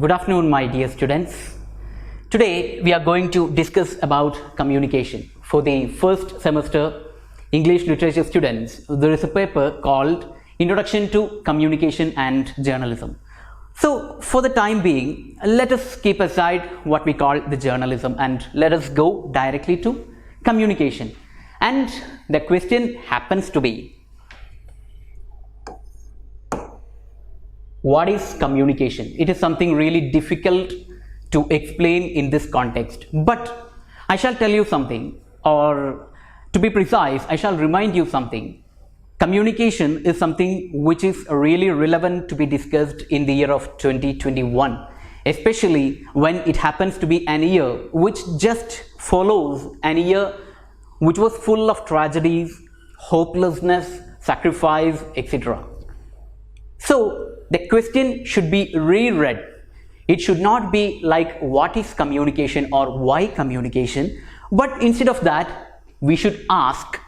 Good afternoon, my dear students. Today we are going to discuss about communication. For the first semester English literature students, there is a paper called Introduction to Communication and Journalism. So for the time being, let us keep aside what we call the journalism and let us go directly to communication. And the question happens to be, what is communication? It is something really difficult to explain in this context, but I shall tell you something, or to be precise, I shall remind you something. Communication is something which is really relevant to be discussed in the year of 2021, especially when it happens to be an year which just follows an year which was full of tragedies, hopelessness, sacrifice, etc. So the question should be reread. It should not be like what is communication or why communication, but instead of that we should ask,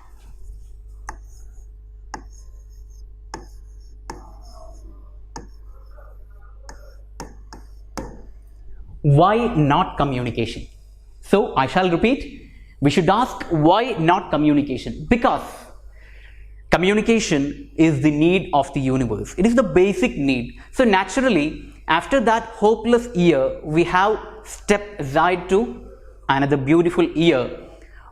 why not communication? So I shall repeat, we should ask why not communication, because communication is the need of the universe. It is the basic need. So naturally, after that hopeless year, we have stepped aside to another beautiful year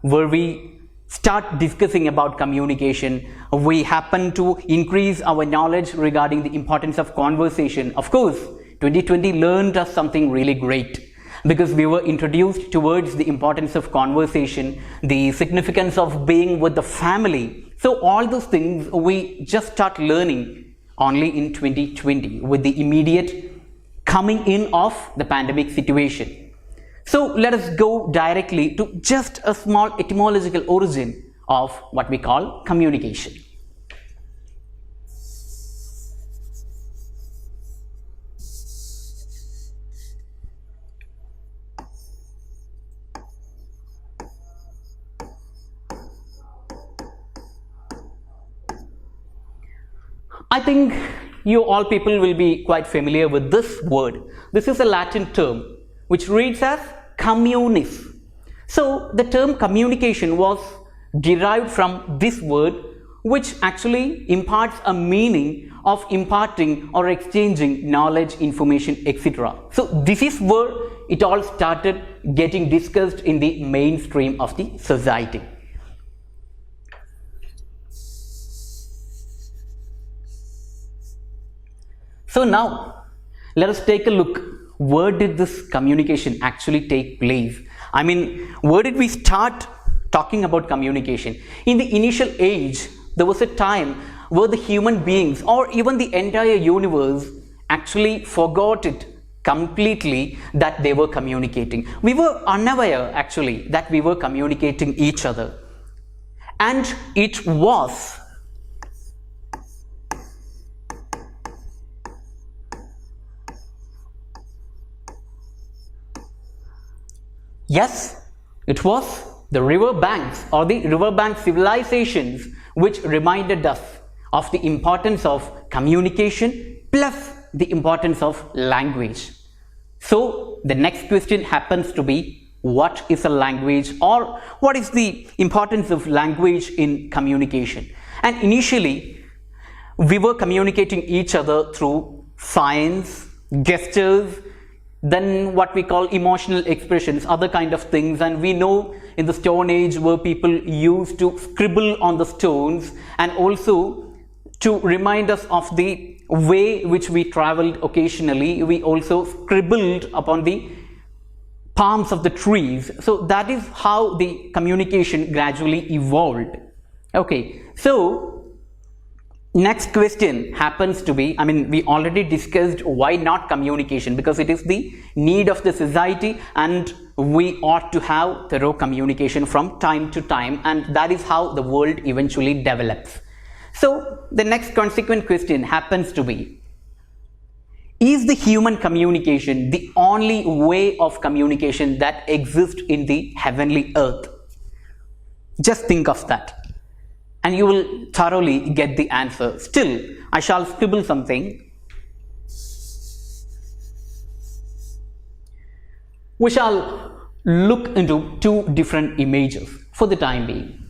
where we start discussing about communication. We happen to increase our knowledge regarding the importance of conversation. Of course, 2020 learned us something really great, because we were introduced towards the importance of conversation, the significance of being with the family. So all those things we just start learning only in 2020 with the immediate coming in of the pandemic situation. So let us go directly to just a small etymological origin of what we call communication. I think you all people will be quite familiar with this word. This is a Latin term which reads as communis. So the term communication was derived from this word, which actually imparts a meaning of imparting or exchanging knowledge, information, etc. So this is where it all started getting discussed in the mainstream of the society. So now let us take a look, where did this communication actually take place? I mean, where did we start talking about communication? In the initial age, there was a time where the human beings or even the entire universe actually forgot it completely that they were communicating. We were unaware actually that we were communicating each other, and it was it was the river banks or the riverbank civilizations which reminded us of the importance of communication plus the importance of language. So the next question happens to be, what is a language, or what is the importance of language in communication? And initially we were communicating each other through signs, gestures, then what we call emotional expressions, other kind of things. And we know in the Stone Age where people used to scribble on the stones, and also to remind us of the way which we traveled occasionally, we also scribbled upon the palms of the trees. So that is how the communication gradually evolved. Okay, so next question happens to be, we already discussed why not communication, because it is the need of the society and we ought to have thorough communication from time to time, and that is how the world eventually develops. So the next consequent question happens to be, is the human communication the only way of communication that exists in the heavenly earth? Just think of that, and you will thoroughly get the answer. Still, I shall scribble something. We shall look into two different images for the time being.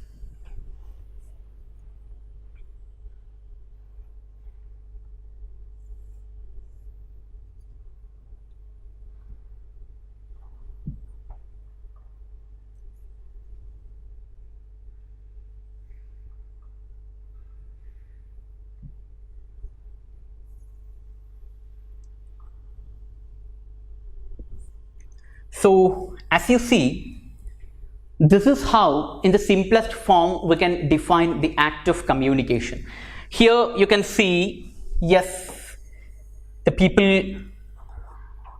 So as you see, this is how in the simplest form we can define the act of communication. Here you can see, yes, the people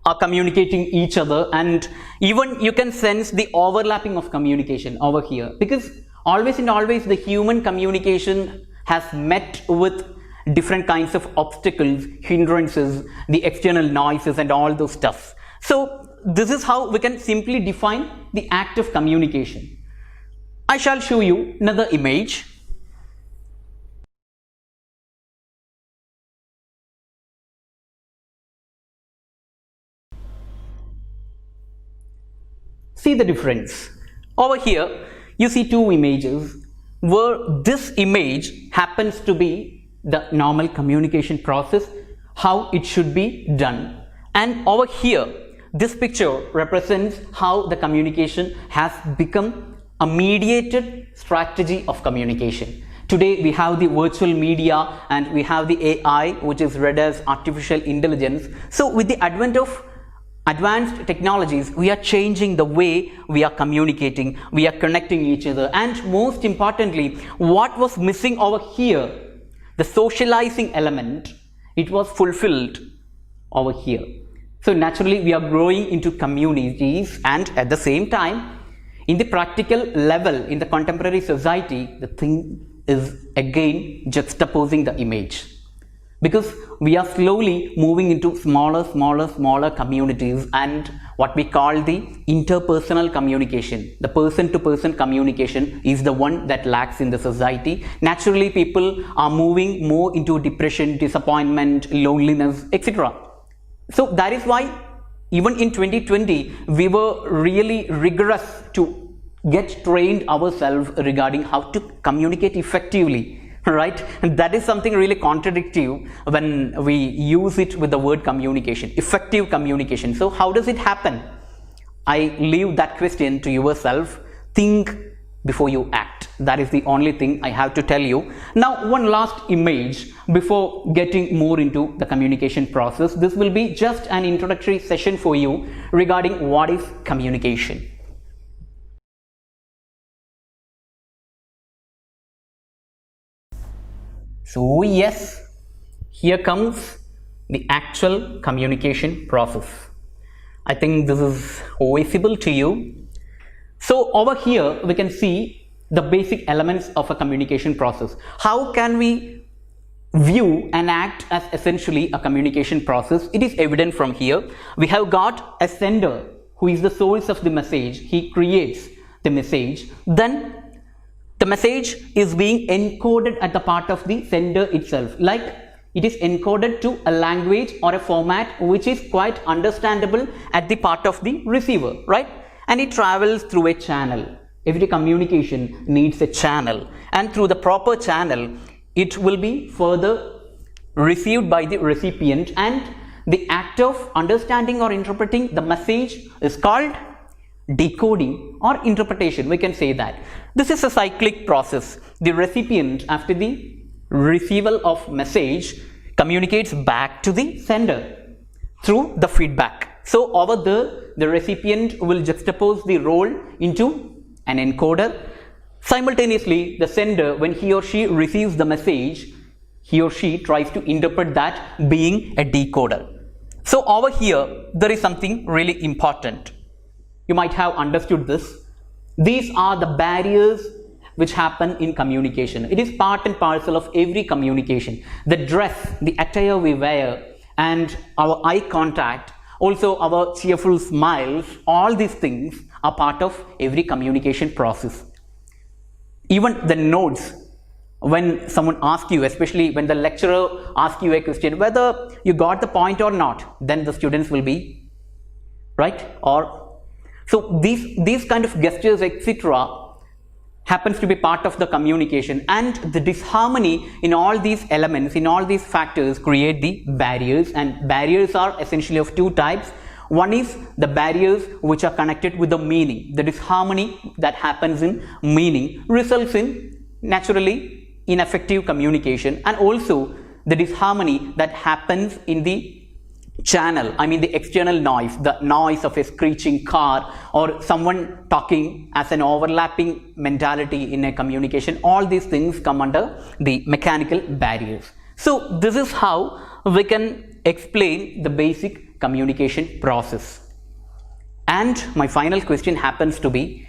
are communicating each other, and even you can sense the overlapping of communication over here, because always and always the human communication has met with different kinds of obstacles, hindrances, the external noises and all those stuff. So this is how we can simply define the act of communication. I shall show you another image. See the difference. Over here, you see two images where this image happens to be the normal communication process, how it should be done. And over here, this picture represents how the communication has become a mediated strategy of communication. Today we have the virtual media and we have the AI, which is read as artificial intelligence. So with the advent of advanced technologies, we are changing the way we are communicating, we are connecting each other, and most importantly, what was missing over here, the socializing element, it was fulfilled over here. So naturally we are growing into communities, and at the same time, in the practical level, in the contemporary society, the thing is again juxtaposing the image, because we are slowly moving into smaller communities, and what we call the interpersonal communication, the person-to-person communication, is the one that lacks in the society. Naturally, people are moving more into depression, disappointment, loneliness, etc. So that is why even in 2020 we were really rigorous to get trained ourselves regarding how to communicate effectively, right? And that is something really contradictory when we use it with the word communication, effective communication. So how does it happen? I leave that question to yourself. Think before you act. That is the only thing I have to tell you. Now, one last image before getting more into the communication process. This will be just an introductory session for you regarding what is communication. So yes, here comes the actual communication process. I think this is visible to you. So over here we can see the basic elements of a communication process. How can we view and act as essentially a communication process? It is evident from here. We have got a sender who is the source of the message. He creates the message. Then the message is being encoded at the part of the sender itself, like it is encoded to a language or a format which is quite understandable at the part of the receiver, right? And it travels through a channel. Every communication needs a channel, and through the proper channel it will be further received by the recipient, and the act of understanding or interpreting the message is called decoding or interpretation. We can say that this is a cyclic process. The recipient, after the receival of message, communicates back to the sender through the feedback. So over there, the recipient will juxtapose the role into an encoder. Simultaneously, the sender, when he or she receives the message, he or she tries to interpret that being a decoder. So over here, there is something really important. You might have understood this. These are the barriers which happen in communication. It is part and parcel of every communication. The dress, the attire we wear, and our eye contact, also our cheerful smiles, all these things are part of every communication process. Even the notes, when someone asks you, especially when the lecturer asks you a question, whether you got the point or not, then the students will be right, or So these kind of gestures, etc., happens to be part of the communication, and the disharmony in all these elements, in all these factors, create the barriers. And barriers are essentially of two types. One is the barriers which are connected with the meaning. The disharmony that happens in meaning results in naturally ineffective communication, and also the disharmony that happens in the channel, I mean the external noise, the noise of a screeching car or someone talking as an overlapping mentality in a communication. All these things come under the mechanical barriers. So this is how we can explain the basic communication process. And my final question happens to be,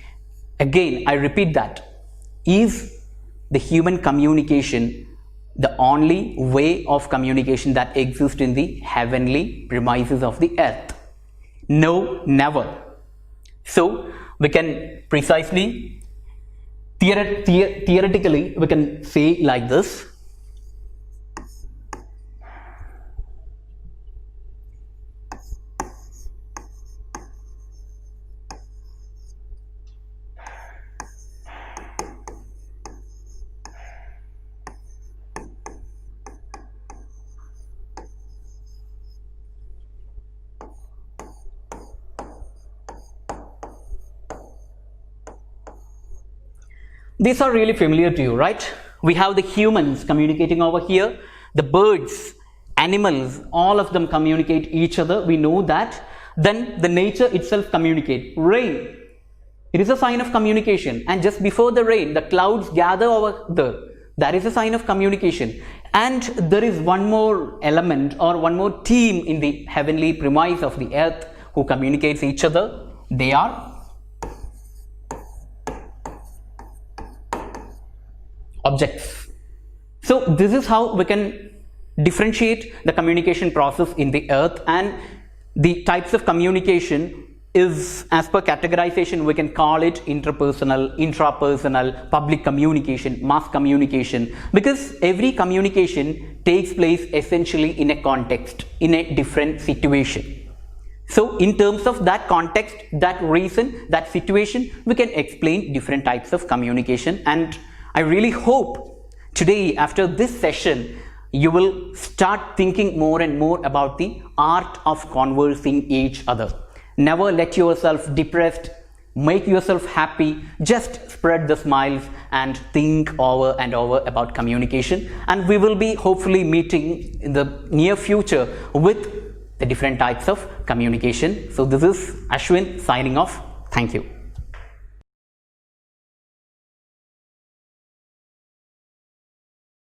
again I repeat that, is the human communication the only way of communication that exists in the heavenly premises of the earth? No, never. So we can precisely, theoretically, we can say like this. These are really familiar to you, right? We have the humans communicating over here, the birds, animals, all of them communicate each other. We know that. Then the nature itself communicates. Rain, it is a sign of communication. And just before the rain, the clouds gather over there. That is a sign of communication. And there is one more element or one more team in the heavenly premise of the earth who communicates each other. They are objects. So this is how we can differentiate the communication process in the earth. And the types of communication is, as per categorization, we can call it interpersonal, intrapersonal, public communication, mass communication, because every communication takes place essentially in a context, in a different situation. So in terms of that context, that reason, that situation, we can explain different types of communication. And I really hope today, after this session, you will start thinking more and more about the art of conversing each other. Never let yourself depressed, make yourself happy, just spread the smiles and think over and over about communication. And we will be hopefully meeting in the near future with the different types of communication. So this is Ashwin signing off. Thank you.